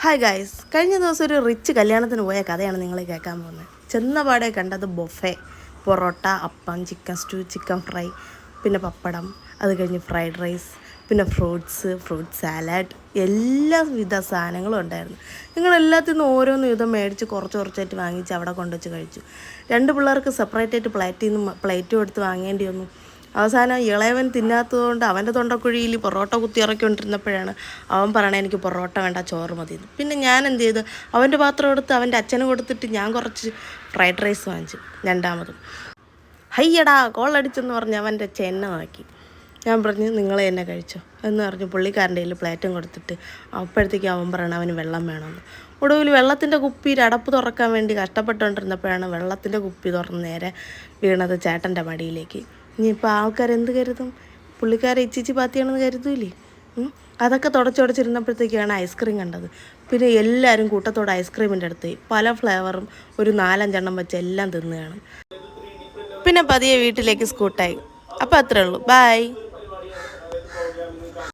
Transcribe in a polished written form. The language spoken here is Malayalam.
ഹായ് ഗായ്സ്, കഴിഞ്ഞ ദിവസം ഒരു റിച്ച് കല്യാണത്തിന് പോയ കഥയാണ് നിങ്ങൾ കേൾക്കാൻ പോകുന്നത്. ചെന്നപാടെ കണ്ടത് ബൊഫെ, പൊറോട്ട, അപ്പം, ചിക്കൻ സ്റ്റൂ, ചിക്കൻ ഫ്രൈ, പിന്നെ പപ്പടം, അത് കഴിഞ്ഞ് ഫ്രൈഡ് റൈസ്, പിന്നെ ഫ്രൂട്ട് സാലഡ്, എല്ലാവിധ സാധനങ്ങളും ഉണ്ടായിരുന്നു. ഞങ്ങളെല്ലാത്തിൽ നിന്നും ഓരോന്ന് വിധം മേടിച്ച് കുറച്ചായിട്ട് വാങ്ങിച്ച് അവിടെ കൊണ്ടുവച്ച് കഴിച്ചു. 2 പിള്ളേർക്ക് സെപ്പറേറ്റായിട്ട് പ്ലേറ്റും എടുത്ത് വാങ്ങേണ്ടി വന്നു. അവസാനം ഇളയവൻ തിന്നാത്തതുകൊണ്ട് അവൻ്റെ തൊണ്ടക്കുഴിയിൽ പൊറോട്ട കുത്തി ഇറക്കിക്കൊണ്ടിരുന്നപ്പോഴാണ് അവൻ പറയണേ എനിക്ക് പൊറോട്ട വേണ്ട, ചോറ് മതിയെന്ന്. പിന്നെ ഞാൻ എന്ത് ചെയ്തു, അവൻ്റെ പാത്രം എടുത്ത് അവൻ്റെ അച്ഛന് കൊടുത്തിട്ട് ഞാൻ കുറച്ച് ഫ്രൈഡ് റൈസ് വാങ്ങിച്ചു രണ്ടാമതും. ഹയ്യടാ കോളടിച്ചെന്ന് പറഞ്ഞ് അവൻ്റെ അച്ഛൻ എന്നെ നോക്കി. ഞാൻ പറഞ്ഞു നിങ്ങൾ തന്നെ കഴിച്ചോ എന്ന് പറഞ്ഞ് പുള്ളിക്കാരൻ്റെ കയ്യിൽ പ്ലേറ്റും കൊടുത്തിട്ട് അപ്പോഴത്തേക്കും അവൻ പറയണം അവന് വെള്ളം വേണമെന്ന്. ഒടുവിൽ വെള്ളത്തിൻ്റെ കുപ്പിയിൽ അടപ്പ് തുറക്കാൻ വേണ്ടി കഷ്ടപ്പെട്ടുകൊണ്ടിരുന്നപ്പോഴാണ് വെള്ളത്തിൻ്റെ കുപ്പി തുറന്ന് നേരെ വീണത് ചേട്ടൻ്റെ മടിയിലേക്ക്. ഇനിയിപ്പോൾ ആൾക്കാരെന്ത് കരുതും? പുള്ളിക്കാരെ ഇച്ചിച്ചി പാത്തിയാണെന്ന് കരുതൂലേ? അതൊക്കെ തുടച്ചിരുന്നപ്പോഴത്തേക്കാണ് ഐസ്ക്രീം കണ്ടത്. പിന്നെ എല്ലാവരും കൂട്ടത്തോടെ ഐസ്ക്രീമിൻ്റെ അടുത്ത് പല ഫ്ലേവറും ഒരു 4-5 എണ്ണം വെച്ച് എല്ലാം തിന്നുകയാണ്. പിന്നെ പതിയെ വീട്ടിലേക്ക് സ്കൂട്ടായി. അപ്പോൾ അത്രേ ഉള്ളൂ. ബൈ.